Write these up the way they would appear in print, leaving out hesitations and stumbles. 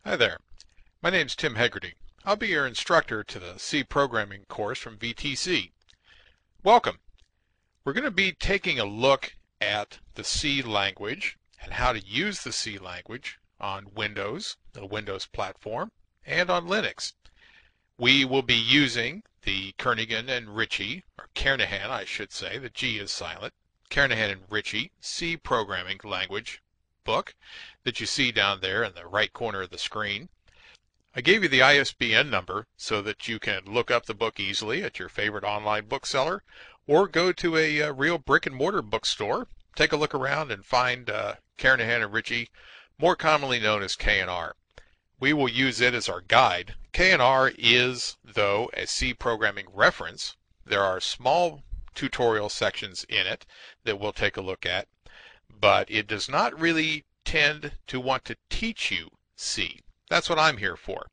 Hi there. My name is Tim Hegarty. I'll be your instructor to the C programming course from VTC. Welcome. We're going to be taking a look at the C language and how to use the C language on Windows, the Windows platform, and on Linux. We will be using the Kernighan and Ritchie, or Kernighan I should say, the G is silent, Kernighan and Ritchie C programming language book that you see down there in the right corner of the screen. I gave you the ISBN number so that you can look up the book easily at your favorite online bookseller or go to a real brick and mortar bookstore, take a look around and find Kernighan and Ritchie, more commonly known as K&R. We will use it as our guide. K&R is, though, a C programming reference. There are small tutorial sections in it that we'll take a look at, but it does not really tend to want to teach you C. That's what I'm here for.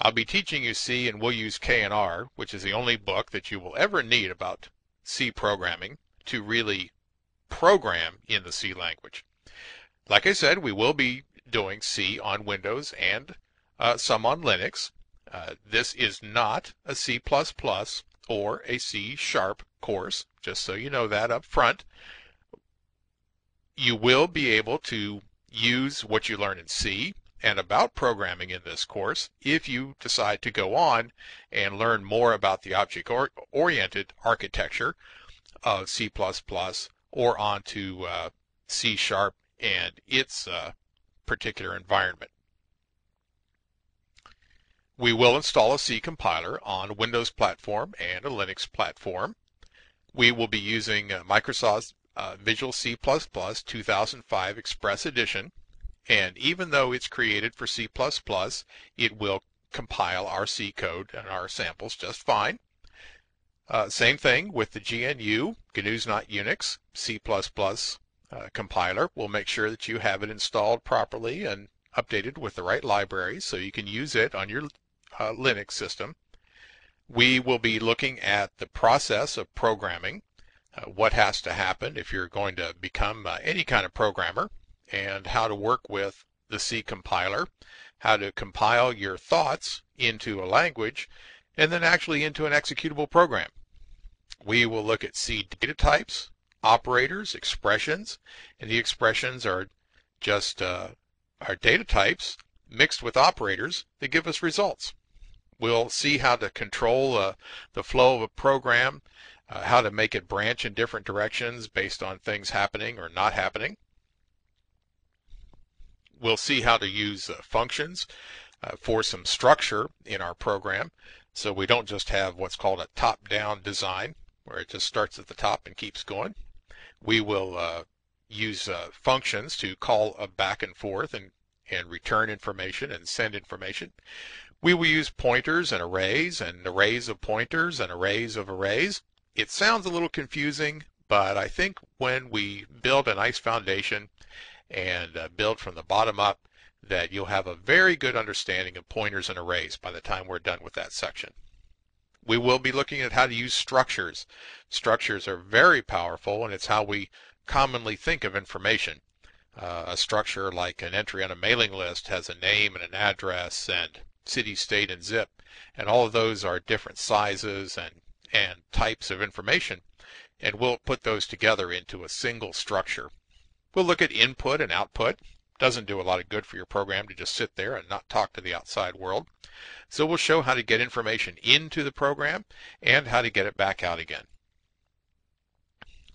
I'll be teaching you C, and we'll use K&R, which is the only book that you will ever need about C programming to really program in the C language. Like I said, we will be doing C on Windows and some on Linux. This is not a C++ or a C# course, just so you know that up front. You will be able to use what you learn in C and about programming in this course if you decide to go on and learn more about the object-oriented architecture of C++ or onto C# and its particular environment. We will install a C compiler on a Windows platform and a Linux platform. We will be using Microsoft's Visual C++ 2005 Express Edition. And even though it's created for C++, it will compile our C code and our samples just fine. Same thing with the GNU, GNU's Not Unix, C++ compiler. We'll make sure that you have it installed properly and updated with the right libraries so you can use it on your Linux system. We will be looking at the process of programming, what has to happen if you're going to become any kind of programmer, and how to work with the C compiler, how to compile your thoughts into a language, and then actually into an executable program. We will look at C data types, operators, expressions, and the expressions are just our data types mixed with operators that give us results. We'll see how to control the flow of a program, how to make it branch in different directions based on things happening or not happening. We'll see how to use functions for some structure in our program so we don't just have what's called a top-down design where it just starts at the top and keeps going. We will use functions to call back and forth and return information and send information. We will use pointers and arrays of pointers and arrays of arrays. It sounds a little confusing, but I think when we build a nice foundation and build from the bottom up, that you'll have a very good understanding of pointers and arrays by the time we're done with that section. We will be looking at how to use structures. Structures are very powerful, and it's how we commonly think of information. A structure like an entry on a mailing list has a name and an address and city, state, and zip, and all of those are different sizes and types of information, and we'll put those together into a single structure. We'll look at input and output. Doesn't do a lot of good for your program to just sit there and not talk to the outside world. So we'll show how to get information into the program and how to get it back out again.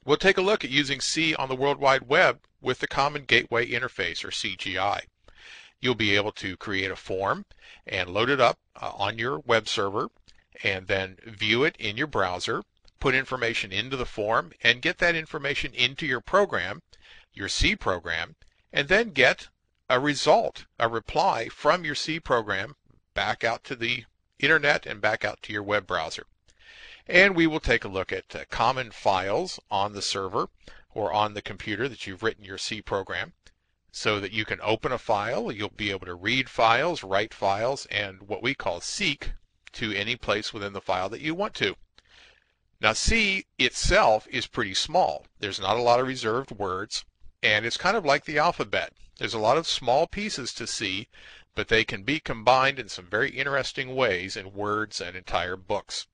We'll take a look at using C on the World Wide Web with the Common Gateway Interface, or CGI. You'll be able to create a form and load it up on your web server and then view it in your browser, put information into the form, and get that information into your program, your C program, and then get a result, a reply from your C program back out to the internet and back out to your web browser. And we will take a look at common files on the server or on the computer that you've written your C program so that you can open a file, you'll be able to read files, write files, and what we call seek to any place within the file that you want to. Now C itself is pretty small. There's not a lot of reserved words, and it's kind of like the alphabet. There's a lot of small pieces to C but they can be combined in some very interesting ways in words and entire books.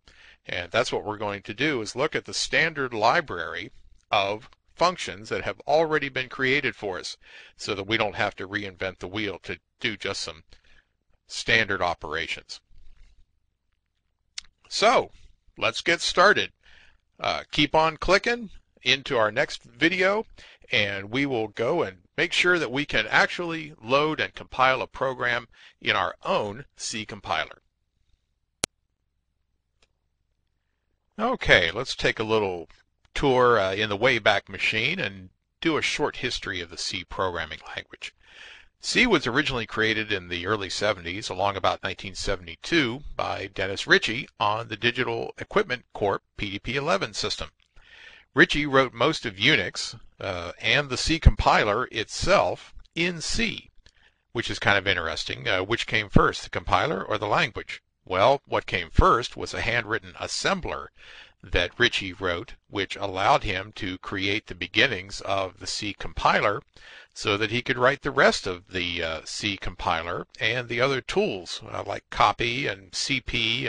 And that's what we're going to do, is look at the standard library of functions that have already been created for us so that we don't have to reinvent the wheel to do just some standard operations. So let's get started. Keep on clicking into our next video, and we will go and make sure that we can actually load and compile a program in our own C compiler. Okay, let's take a little tour in the Wayback Machine and do a short history of the C programming language. C was originally created in the early 70s, along about 1972, by Dennis Ritchie on the Digital Equipment Corp PDP-11 system. Ritchie wrote most of Unix and the C compiler itself in C, which is kind of interesting. Which came first, the compiler or the language? Well, what came first was a handwritten assembler that Ritchie wrote, which allowed him to create the beginnings of the C compiler so that he could write the rest of the C compiler and the other tools like copy and CP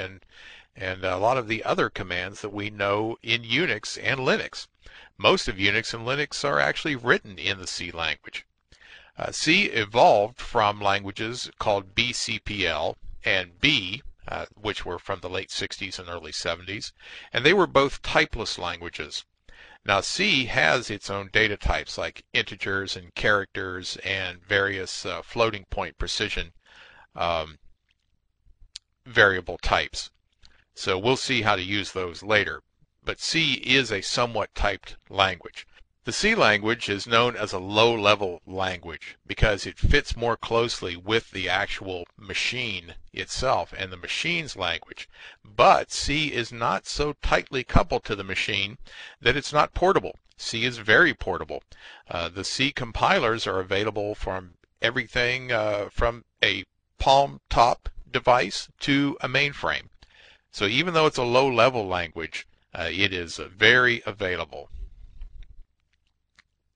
and a lot of the other commands that we know in Unix and Linux. Most of Unix and Linux are actually written in the C language. C evolved from languages called BCPL and B, which were from the late 60s and early 70s, and they were both typeless languages. Now C has its own data types like integers and characters and various floating point precision variable types. So we'll see how to use those later. But C is a somewhat typed language. The C language is known as a low-level language because it fits more closely with the actual machine itself and the machine's language. But C is not so tightly coupled to the machine that it's not portable. C is very portable. The C compilers are available from everything from a palm-top device to a mainframe. So even though it's a low-level language, it is very available.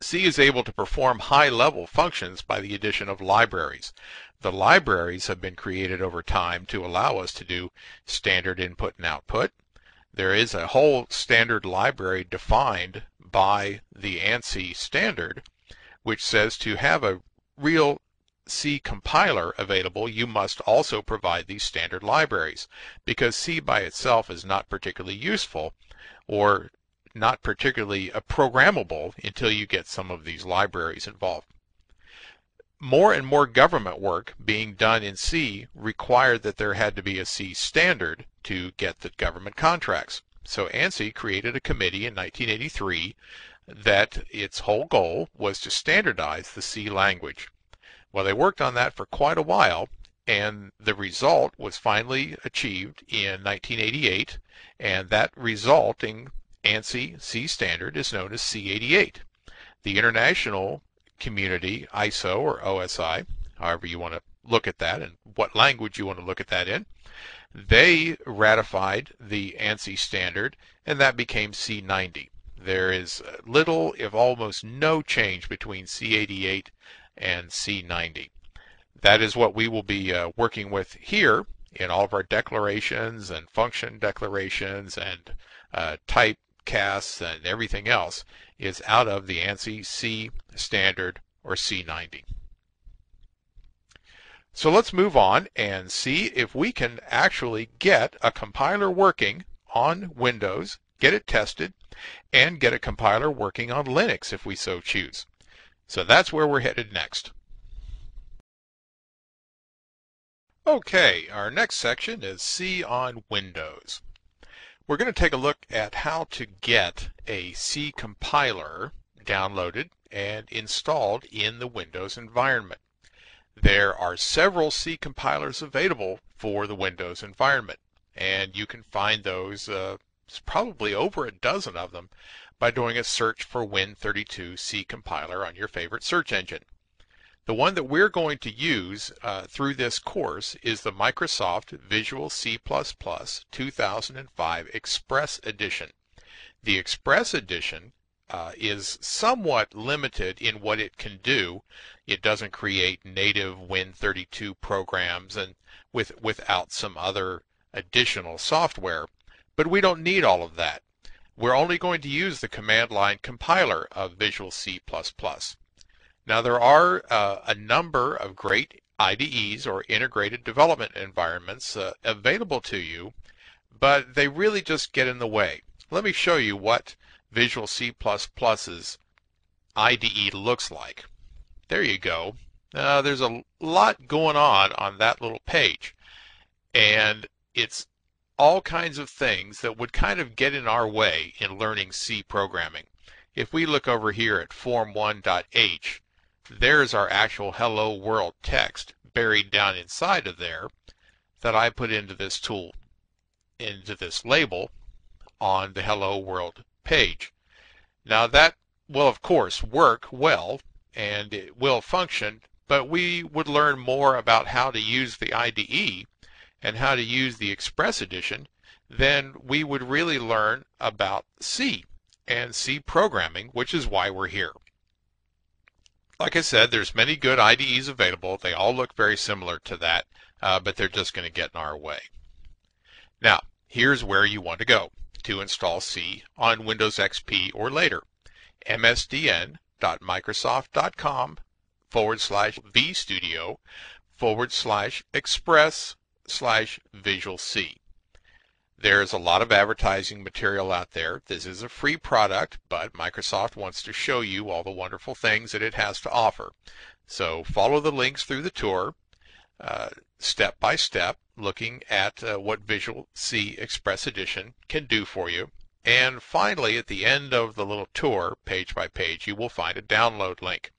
C is able to perform high-level functions by the addition of libraries. The libraries have been created over time to allow us to do standard input and output. There is a whole standard library defined by the ANSI standard, which says to have a real C compiler available, you must also provide these standard libraries, because C by itself is not particularly useful or not particularly programmable until you get some of these libraries involved. More and more government work being done in C required that there had to be a C standard to get the government contracts. So ANSI created a committee in 1983 that its whole goal was to standardize the C language. Well, they worked on that for quite a while, and the result was finally achieved in 1988, and that resulting ANSI C standard is known as C88. The international community, ISO or OSI, however you want to look at that and what language you want to look at that in, they ratified the ANSI standard, and that became C90. There is little, if almost no change between C88 and C90. That is what we will be working with here in all of our declarations and function declarations and type casts and everything else is out of the ANSI C standard or C90. So let's move on and see if we can actually get a compiler working on Windows, get it tested, and get a compiler working on Linux if we so choose. So that's where we're headed next. Okay, our next section is C on Windows. We're going to take a look at how to get a C compiler downloaded and installed in the Windows environment. There are several C compilers available for the Windows environment, and you can find those, probably over a dozen of them, by doing a search for Win32 C compiler on your favorite search engine. The one that we're going to use through this course is the Microsoft Visual C++ 2005 Express Edition. The Express Edition is somewhat limited in what it can do. It doesn't create native Win32 programs and without some other additional software. But we don't need all of that. We're only going to use the command line compiler of Visual C++. Now there are a number of great IDEs or integrated development environments available to you, but they really just get in the way. Let me show you what Visual C++'s IDE looks like. There you go. There's a lot going on that little page, and it's all kinds of things that would kind of get in our way in learning C programming. If we look over here at form1.h, there's our actual hello world text buried down inside of there that I put into this tool, into this label on the hello world page. Now that will of course work well and it will function, but we would learn more about how to use the IDE and how to use the Express Edition than we would really learn about C and C programming, which is why we're here. Like I said, there's many good IDEs available. They all look very similar to that, but they're just going to get in our way. Now, here's where you want to go to install C on Windows XP or later. msdn.microsoft.com/vstudio/express/Visual C. There's a lot of advertising material out there. This is a free product, but Microsoft wants to show you all the wonderful things that it has to offer. So follow the links through the tour, step by step, looking at what Visual C Express Edition can do for you. And finally, at the end of the little tour, page by page, you will find a download link.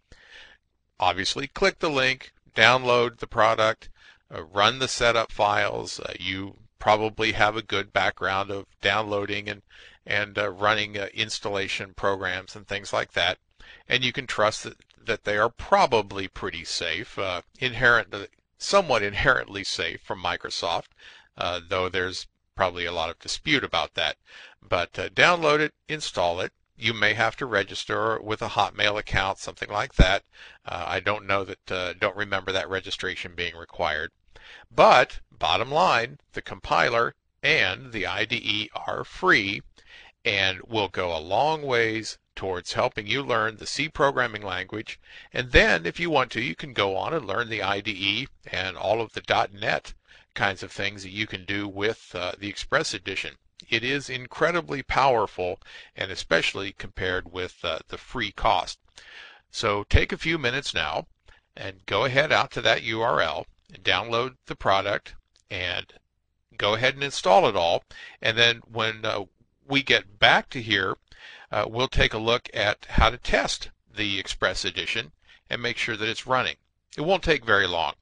Obviously, click the link, download the product, run the setup files. You probably have a good background of downloading and running installation programs and things like that, and you can trust that they are probably pretty safe, somewhat inherently safe from Microsoft, though there's probably a lot of dispute about that. But download it, install it. You may have to register with a Hotmail account, something like that. I don't know that, don't remember that registration being required. But bottom line, the compiler and the IDE are free and will go a long ways towards helping you learn the C programming language. And then if you want to, you can go on and learn the IDE and all of the .NET kinds of things that you can do with the Express Edition. It is incredibly powerful, and especially compared with the free cost. So take a few minutes now and go ahead out to that URL and download the product and go ahead and install it all. And then when we get back to here, we'll take a look at how to test the Express Edition and make sure that it's running. It won't take very long.